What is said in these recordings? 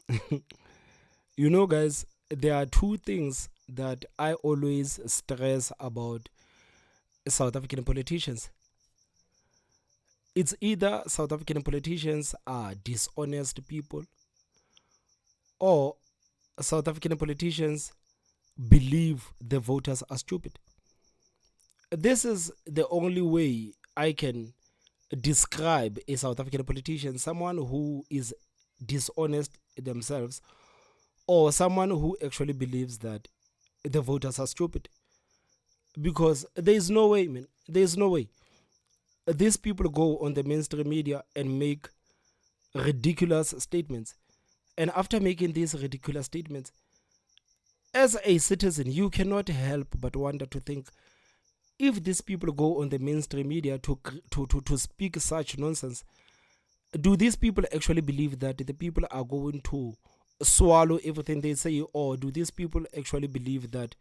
You know, guys, there are two things that I always stress about South African politicians. It's either South African politicians are dishonest people, or South African politicians believe the voters are stupid. This is the only way I can describe a South African politician, someone who is dishonest themselves, or someone who actually believes that the voters are stupid. Because there is no way, man. There is no way. These people go on the mainstream media and make ridiculous statements. And after making these ridiculous statements, as a citizen, you cannot help but wonder to think, if these people go on the mainstream media to speak such nonsense, do these people actually believe that the people are going to swallow everything they say, or do these people actually believe that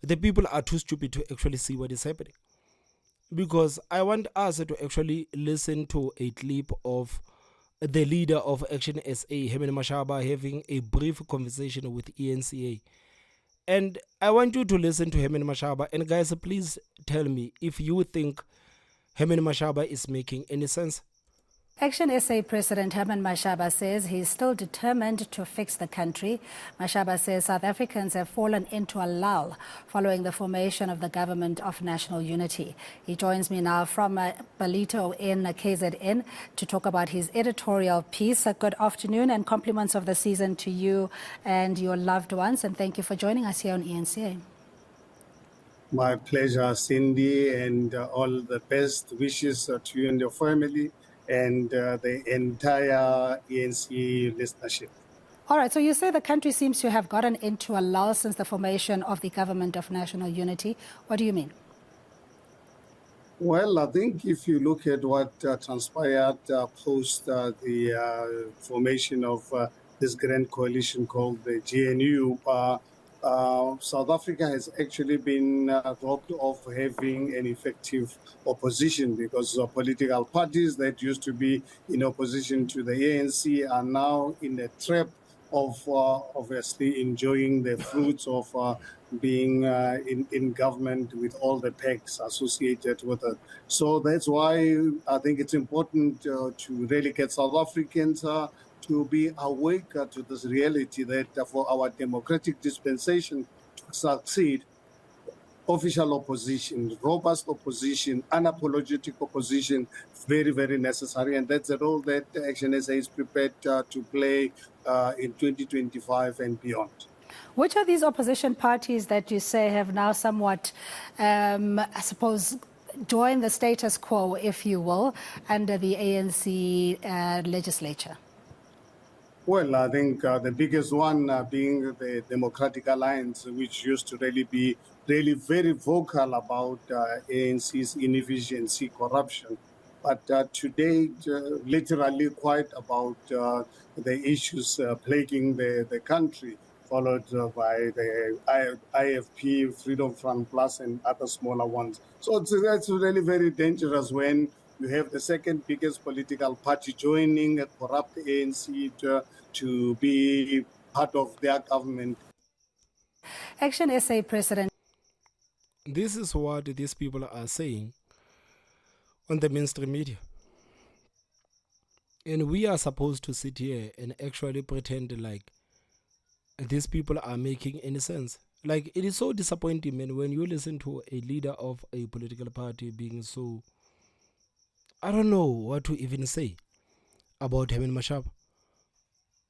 the people are too stupid to actually see what is happening? Because I want us to actually listen to a clip of the leader of ActionSA, Herman Mashaba, having a brief conversation with ActionSA. And I want you to listen to Herman Mashaba. And guys, please tell me if you think Herman Mashaba is making any sense. ActionSA President Herman Mashaba says he's still determined to fix the country. Mashaba says South Africans have fallen into a lull following the formation of the Government of National Unity. He joins me now from Balito in KZN to talk about his editorial piece. Good afternoon and compliments of the season to you and your loved ones, and thank you for joining us here on ENCA. My pleasure, Cindy, and all the best wishes to you and your family and the entire ANC listenership. All right, so you say the country seems to have gotten into a lull since the formation of the Government of National Unity. What do you mean? Well, I think if you look at what transpired post the formation of this grand coalition called the GNU, South Africa has actually been robbed of having an effective opposition, because political parties that used to be in opposition to the ANC are now in a trap of obviously enjoying the fruits of being in government with all the perks associated with it. So that's why I think it's important to really get South Africans to be awake to this reality that for our democratic dispensation to succeed, official opposition, robust opposition, unapologetic opposition, very, very necessary. And that's the role that ActionSA is prepared to play in 2025 and beyond. Which are these opposition parties that you say have now somewhat, I suppose, joined the status quo, if you will, under the ANC legislature? Well, I think the biggest one being the Democratic Alliance, which used to really be very vocal about ANC's inefficiency, corruption. But today, literally quite about the issues plaguing the country, followed by the IFP, Freedom Front Plus, and other smaller ones. So that's really very dangerous when you have the second biggest political party joining a corrupt ANC to be part of their government. ActionSA President. This is what these people are saying on the mainstream media. And we are supposed to sit here and actually pretend like these people are making any sense. Like, it is so disappointing, man, when you listen to a leader of a political party being so, I don't know what to even say about Herman Mashaba.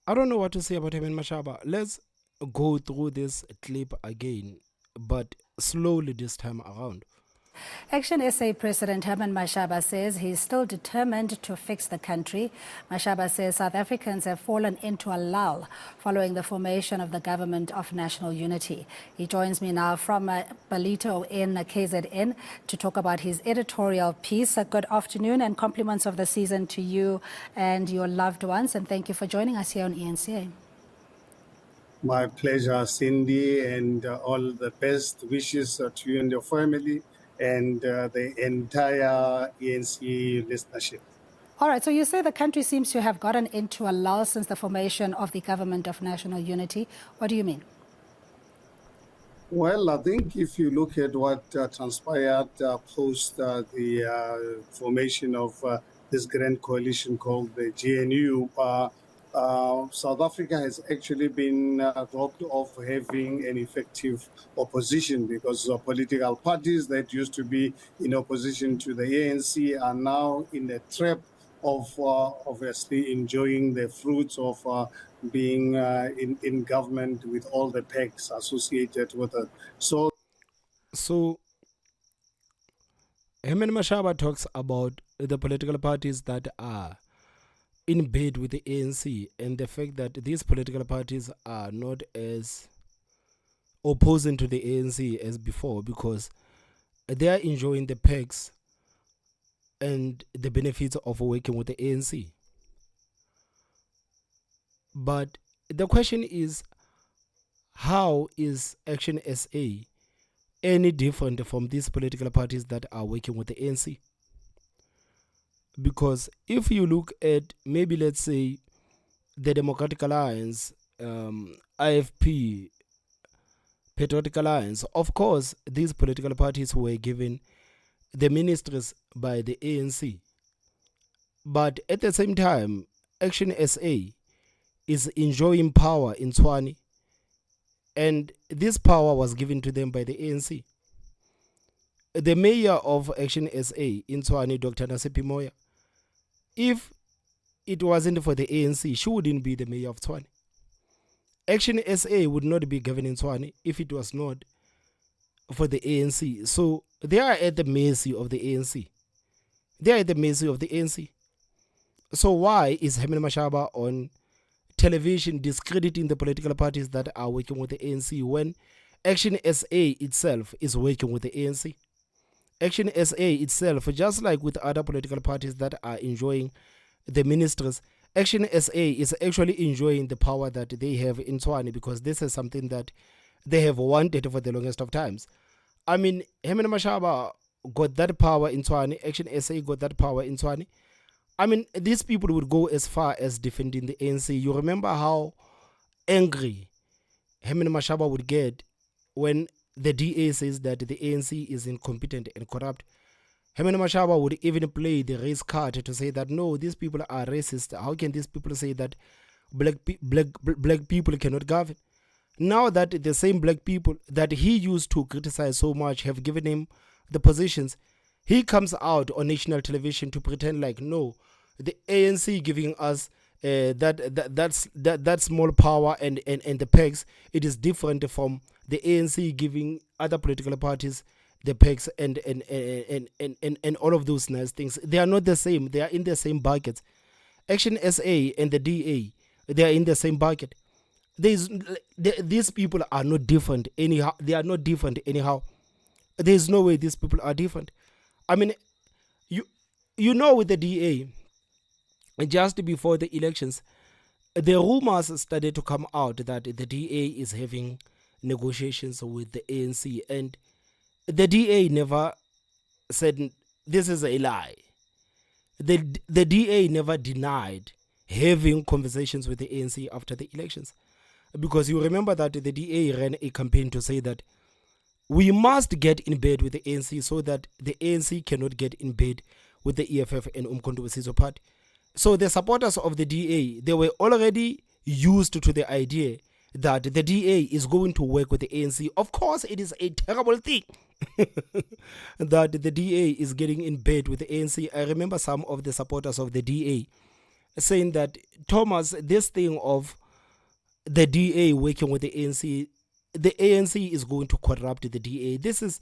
I don't know what to say about Herman Mashaba. Let's go through this clip again, but slowly this time around. ActionSA President Herman Mashaba says he's still determined to fix the country. Mashaba says South Africans have fallen into a lull following the formation of the Government of National Unity. He joins me now from Balito in KZN to talk about his editorial piece. Good afternoon and compliments of the season to you and your loved ones, and thank you for joining us here on ENCA. My pleasure, Cindy, and all the best wishes to you and your family and the entire ANC listenership. All right, so you say the country seems to have gotten into a lull since the formation of the Government of National Unity. What do you mean? Well, I think if you look at what transpired post the formation of this grand coalition called the GNU, South Africa has actually been robbed of having an effective opposition, because political parties that used to be in opposition to the ANC are now in the trap of obviously enjoying the fruits of being in government with all the perks associated with it. So Herman Mashaba talks about the political parties that are in bed with the ANC and the fact that these political parties are not as opposing to the ANC as before, because they are enjoying the perks and the benefits of working with the ANC. But the question is, how is Action SA any different from these political parties that are working with the ANC? Because if you look at, maybe let's say, the Democratic Alliance, IFP, Patriotic Alliance, of course, these political parties were given the ministries by the ANC. But at the same time, Action SA is enjoying power in Tshwane, and this power was given to them by the ANC. The mayor of Action SA in Tshwane, Dr. Nasipi Moya, if it wasn't for the ANC, she wouldn't be the mayor of Tshwane. Action SA would not be governing Tshwane if it was not for the ANC. So they are at the mercy of the ANC. They are at the mercy of the ANC. So why is Herman Mashaba on television discrediting the political parties that are working with the ANC when Action SA itself is working with the ANC? Action SA itself, just like with other political parties that are enjoying the ministries, Action SA is actually enjoying the power that they have in Tshwane, because this is something that they have wanted for the longest of times. I mean, Herman Mashaba got that power in Tshwane, Action SA got that power in Tshwane. I mean, these people would go as far as defending the ANC. You remember how angry Herman Mashaba would get when the DA says that the ANC is incompetent and corrupt. Herman Mashaba would even play the race card to say that no, these people are racist. How can these people say that black people cannot govern? Now that the same black people that he used to criticize so much have given him the positions, he comes out on national television to pretend like no, the ANC giving us that small power and the pegs, it is different from the ANC giving other political parties the pegs and all of those nice things. They are not the same. They are in the same bucket. Action SA and the DA, they are in the same bucket. These people are not different anyhow. They are not different anyhow. There is no way these people are different. I mean, you know, with the DA, just before the elections, the rumors started to come out that the DA is having negotiations with the ANC, and the DA never said this is a lie. The DA never denied having conversations with the ANC after the elections, because you remember that the DA ran a campaign to say that we must get in bed with the ANC so that the ANC cannot get in bed with the EFF and Umkhonto we Sizwe Party. So the supporters of the DA, they were already used to the idea that the DA is going to work with the ANC. Of course, it is a terrible thing that the DA is getting in bed with the ANC. I remember some of the supporters of the DA saying that, Thomas, this thing of the DA working with the ANC is going to corrupt the DA. This is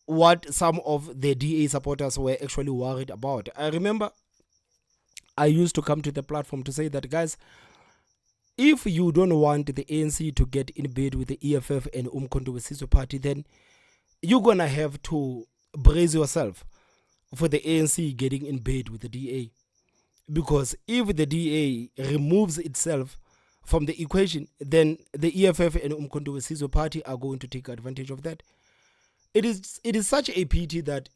what some of the DA supporters were actually worried about. I remember I used to come to the platform to say that, guys, if you don't want the ANC to get in bed with the EFF and Umkhonto we Sizwe Party, then you're going to have to brace yourself for the ANC getting in bed with the DA. Because if the DA removes itself from the equation, then the EFF and Umkhonto we Sizwe Party are going to take advantage of that. It is such a pity that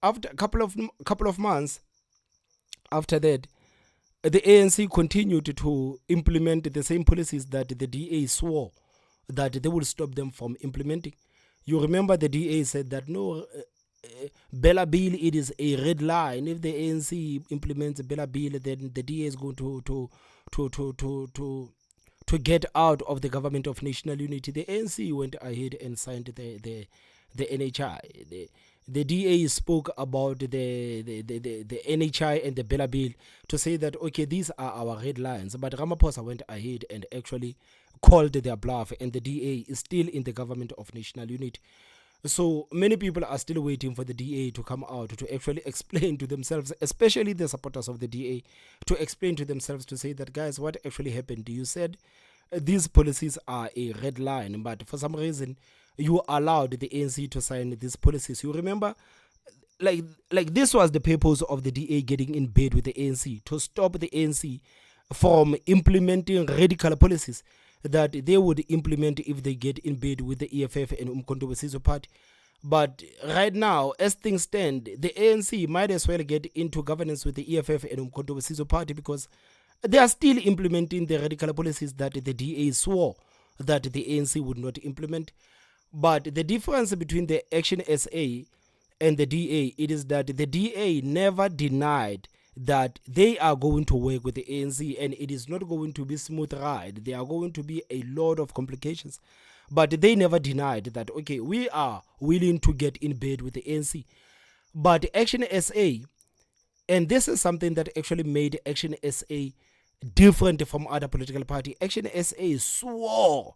after a couple of months, After that, the ANC continued to implement the same policies that the DA swore that they would stop them from implementing. You remember the DA said that no, Bella Bill, it is a red line. If the ANC implements Bella Bill, then the DA is going to get out of the government of national unity. The ANC went ahead and signed the NHI. The DA spoke about the NHI and the Bella Bill to say that, okay, these are our red lines. But Ramaphosa went ahead and actually called their bluff, and the DA is still in the government of national unity. So many people are still waiting for the DA to come out to actually explain to themselves, especially the supporters of the DA, to explain to themselves to say that, guys, what actually happened? You said these policies are a red line, but for some reason you allowed the ANC to sign these policies. You remember, like this was the purpose of the DA getting in bed with the ANC, to stop the ANC from implementing radical policies that they would implement if they get in bed with the EFF and Umkhonto we Sizwe party. But right now, as things stand, the ANC might as well get into governance with the EFF and Umkhonto we Sizwe party, because they are still implementing the radical policies that the DA swore that the ANC would not implement. But the difference between the ActionSA and the DA, it is that the DA never denied that they are going to work with the ANC, and it is not going to be smooth ride. There are going to be a lot of complications. But they never denied that, okay, we are willing to get in bed with the ANC. But ActionSA, and this is something that actually made ActionSA different from other political parties. ActionSA swore.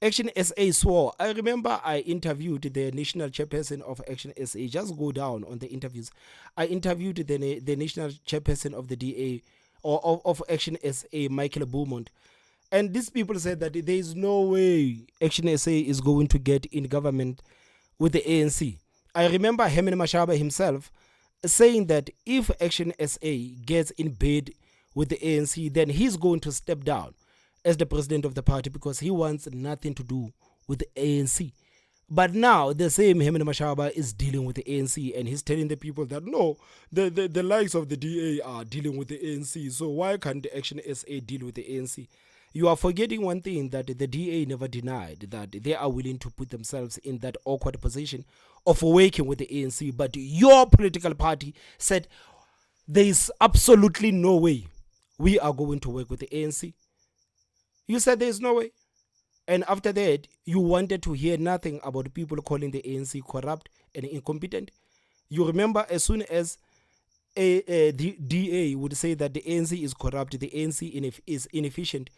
ActionSA swore. I remember I interviewed the national chairperson of ActionSA. Just go down on the interviews. I interviewed the national chairperson of the DA, or of ActionSA, Michael Beaumont. And these people said that there is no way ActionSA is going to get in government with the ANC. I remember Herman Mashaba himself saying that if ActionSA gets in bed with the ANC, then he's going to step down as the president of the party, because he wants nothing to do with the ANC. But now the same Herman Mashaba is dealing with the ANC, and he's telling the people that no, the likes of the DA are dealing with the ANC, so why can't the ActionSA deal with the ANC? You are forgetting one thing, that the DA never denied that they are willing to put themselves in that awkward position of working with the ANC. But your political party said there is absolutely no way we are going to work with the ANC. You said there is no way. And after that, you wanted to hear nothing about people calling the ANC corrupt and incompetent. You remember, as soon as a DA would say that the ANC is corrupt, the ANC is inefficient,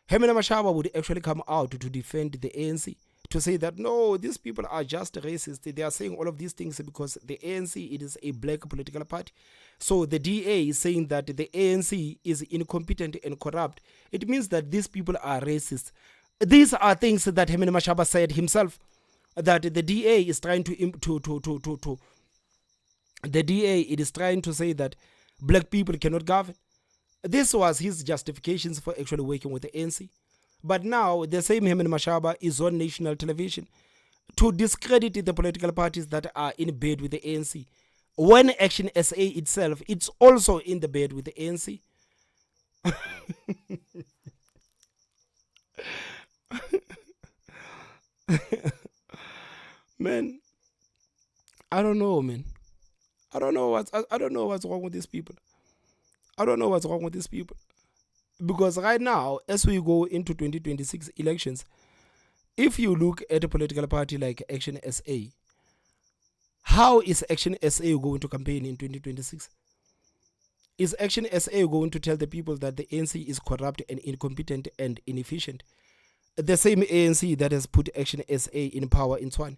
Herman Mashaba would actually come out to defend the ANC, to say that no, these people are just racist. They are saying all of these things because the ANC, it is a black political party. So the DA is saying that the ANC is incompetent and corrupt. It means that these people are racist. These are things that Herman Mashaba said himself, that the DA is trying the DA, it is trying to say that black people cannot govern. This was his justifications for actually working with the ANC. But now the same Herman Mashaba is on national television to discredit the political parties that are in bed with the ANC, when ActionSA itself, it's also in the bed with the ANC. Man, I don't know, man. I don't know what's wrong with these people. I don't know what's wrong with these people. Because right now, as we go into 2026 elections, if you look at a political party like ActionSA, how is ActionSA going to campaign in 2026? Is ActionSA going to tell the people that the ANC is corrupt and incompetent and inefficient? The same ANC that has put ActionSA in power in Tshwane.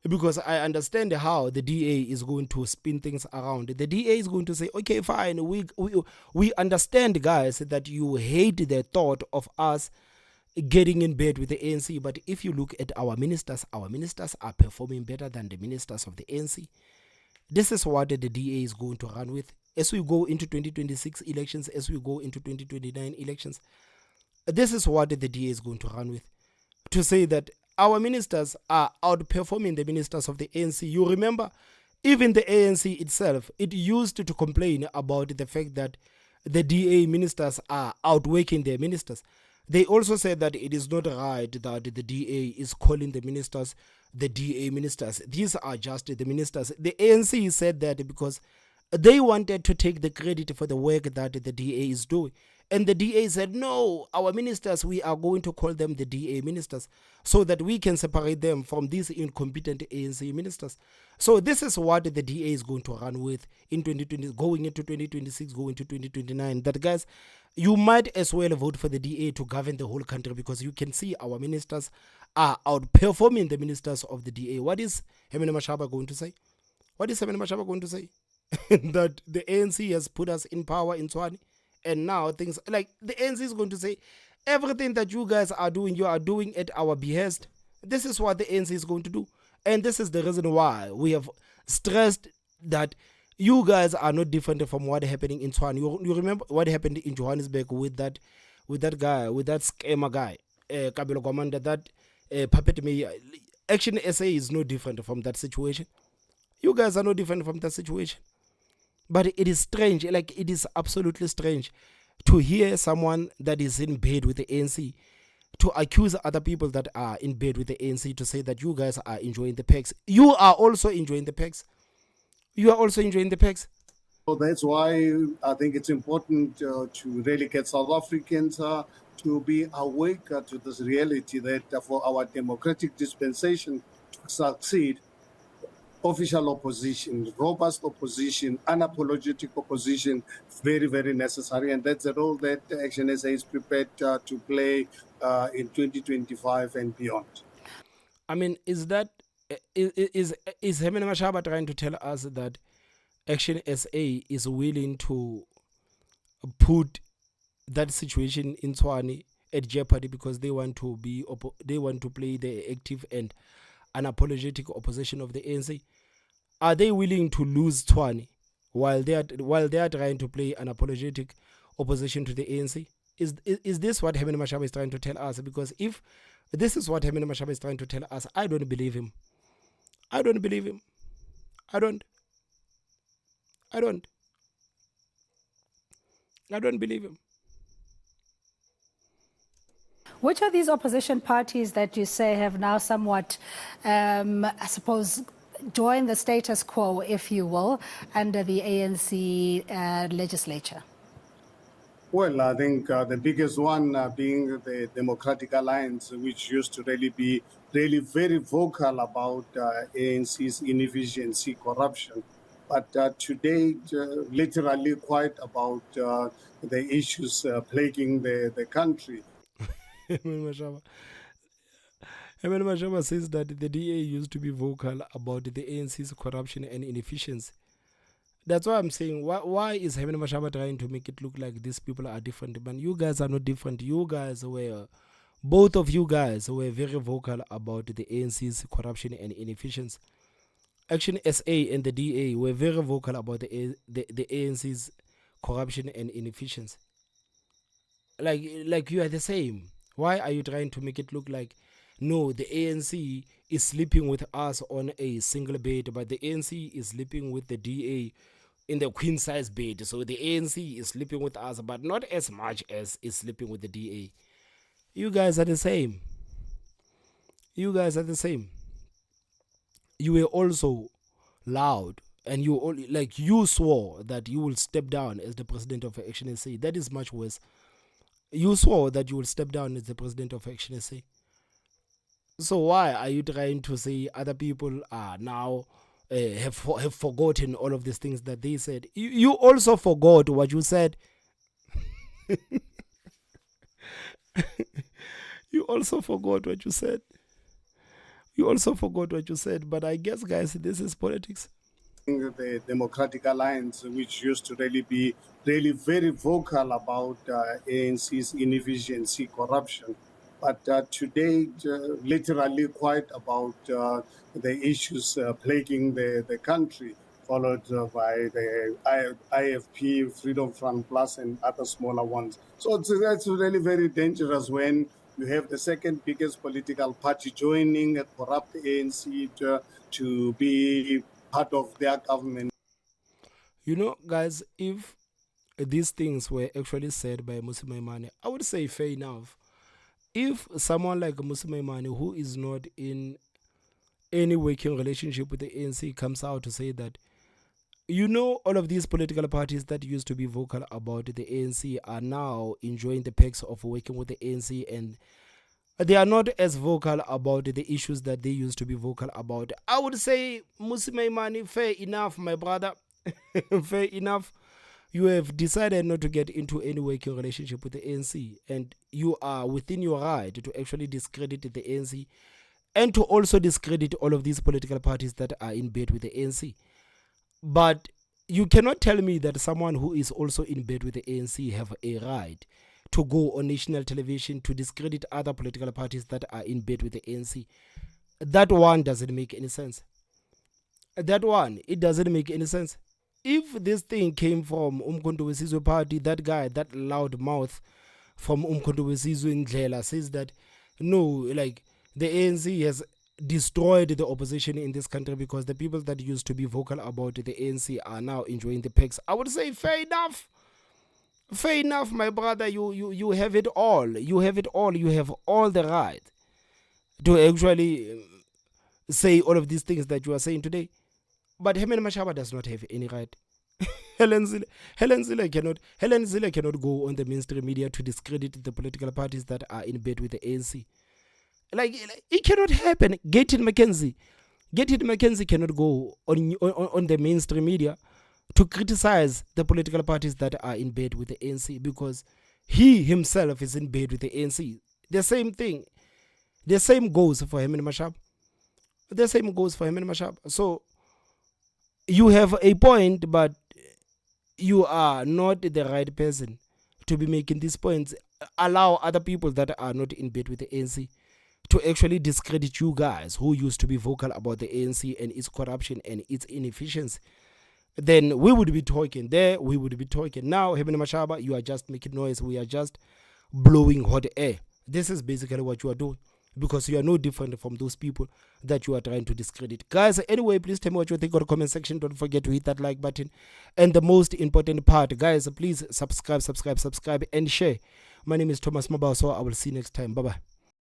Because I understand how the DA is going to spin things around. The DA is going to say, okay, fine, we understand, guys, that you hate the thought of us getting in bed with the ANC. But if you look at our ministers are performing better than the ministers of the ANC. This is what the DA is going to run with. As we go into 2026 elections, as we go into 2029 elections, this is what the DA is going to run with. To say that our ministers are outperforming the ministers of the ANC. You remember, Even the ANC itself, it used to complain about the fact that the DA ministers are outworking their ministers. They also said that it is not right that the DA is calling the ministers the DA ministers. These are just the ministers. The ANC said that because they wanted to take the credit for the work that the DA is doing. And the DA said, no, our ministers, we are going to call them the DA ministers so that we can separate them from these incompetent ANC ministers. So this is what the DA is going to run with in 2020, going into 2026, going to 2029. That, guys, you might as well vote for the DA to govern the whole country, because you can see our ministers are outperforming the ministers of the DA. What is Herman Mashaba going to say? What is Herman Mashaba going to say? That the ANC has put us in power in Tswane, and now things like the ANC is going to say everything that you guys are doing, you are doing at our behest. This is what the ANC is going to do, and this is the reason why we have stressed that you guys are not different from what happening in Tswane. You remember what happened in Johannesburg with that guy, with that scammer guy, Kabelo Commander, that puppet mayor. Action SA is no different from that situation. You guys are no different from that situation. But it is strange, like it is absolutely strange to hear someone that is in bed with the ANC to accuse other people that are in bed with the ANC to say that you guys are enjoying the perks. You are also enjoying the perks. You are also enjoying the perks. So that's why I think it's important to really get South Africans to be awake to this reality that for our democratic dispensation to succeed, official opposition, robust opposition, unapologetic opposition, very, very necessary. And that's the role that ActionSA is prepared to play in 2025 and beyond. I mean, is that is Herman Mashaba trying to tell us that Action SA is willing to put that situation in Tswane at jeopardy because they want to they want to play the active and unapologetic opposition of the ANC? Are they willing to lose Tswane while they are trying to play an apologetic opposition to the ANC? Is this what Herman Mashaba is trying to tell us? Because if this is what Herman Mashaba is trying to tell us, I don't believe him. I don't believe him. I don't. I don't. I don't believe him. Which are these opposition parties that you say have now somewhat, I suppose, joined the status quo, if you will, under the ANC legislature? Well, I think the biggest one being the Democratic Alliance, which used to really be very vocal about ANC's inefficiency, corruption. But today, literally quite about the issues plaguing the country. Mashaba. Herman Mashaba says that the DA used to be vocal about the ANC's corruption and inefficiency. That's why I'm saying, why is Herman Mashaba trying to make it look like these people are different? Man, you guys are not different. You guys were, both of you guys were very vocal about the ANC's corruption and inefficiency. Action SA and the DA were very vocal about the ANC's corruption and inefficiency. Like you are the same. Why are you trying to make it look like, no, the ANC is sleeping with us on a single bed, but the ANC is sleeping with the DA in the queen size bed? So the ANC is sleeping with us, but not as much as is sleeping with the DA. You guys are the same. You guys are the same. You were also loud, and you swore that you will step down as the president of ActionSA. That is much worse. You swore that you will step down as the president of ActionSA. So why are you trying to say other people are now have forgotten all of these things that they said? You also forgot what you said. You also forgot what you said. You also forgot what you said. But I guess, guys, this is politics. The Democratic Alliance, which used to really be very vocal about ANC's inefficiency, corruption. But today, literally quite about the issues plaguing the country, followed by the IFP, Freedom Front Plus, and other smaller ones. So that's really very dangerous when you have the second biggest political party joining a corrupt ANC to be part of their government. You know, guys, if these things were actually said by Musi Maimane, I would say fair enough. If someone like Musi Maimane, who is not in any working relationship with the ANC, comes out to say that, you know, all of these political parties that used to be vocal about the ANC are now enjoying the perks of working with the ANC, and they are not as vocal about the issues that they used to be vocal about. I would say, Musi Maimane, fair enough, my brother. Fair enough. You have decided not to get into any working relationship with the ANC, and you are within your right to actually discredit the ANC and to also discredit all of these political parties that are in bed with the ANC. But you cannot tell me that someone who is also in bed with the ANC have a right to go on national television to discredit other political parties that are in bed with the ANC. That one doesn't make any sense. That one, it doesn't make any sense. If this thing came from Umkhonto Wesizwe party, that guy, that loud mouth from Umkhonto Wesizwe Ndlela says that no, like the ANC has destroyed the opposition in this country because the people that used to be vocal about the ANC are now enjoying the perks. I would say fair enough. Fair enough, my brother. You have it all. You have it all. You have all the right to actually say all of these things that you are saying today. But Herman Mashaba does not have any right. Helen Zille cannot go on the mainstream media to discredit the political parties that are in bed with the ANC. Like, it cannot happen. Gaten McKenzie cannot go on the mainstream media to criticize the political parties that are in bed with the ANC because he himself is in bed with the ANC. The same thing. The same goes for Herman Mashaba. The same goes for Herman Mashaba. So you have a point, but you are not the right person to be making these points. Allow other people that are not in bed with the ANC to actually discredit you guys who used to be vocal about the ANC and its corruption and its inefficiency. Then we would be talking there. We would be talking now. Herman Mashaba, you are just making noise. We are just blowing hot air. This is basically what you are doing, because you are no different from those people that you are trying to discredit. Guys, anyway, please tell me what you think on the comment section. Don't forget to hit that like button. And the most important part, guys, please subscribe and share. My name is Thomas Mabaso. I will see you next time. Bye-bye.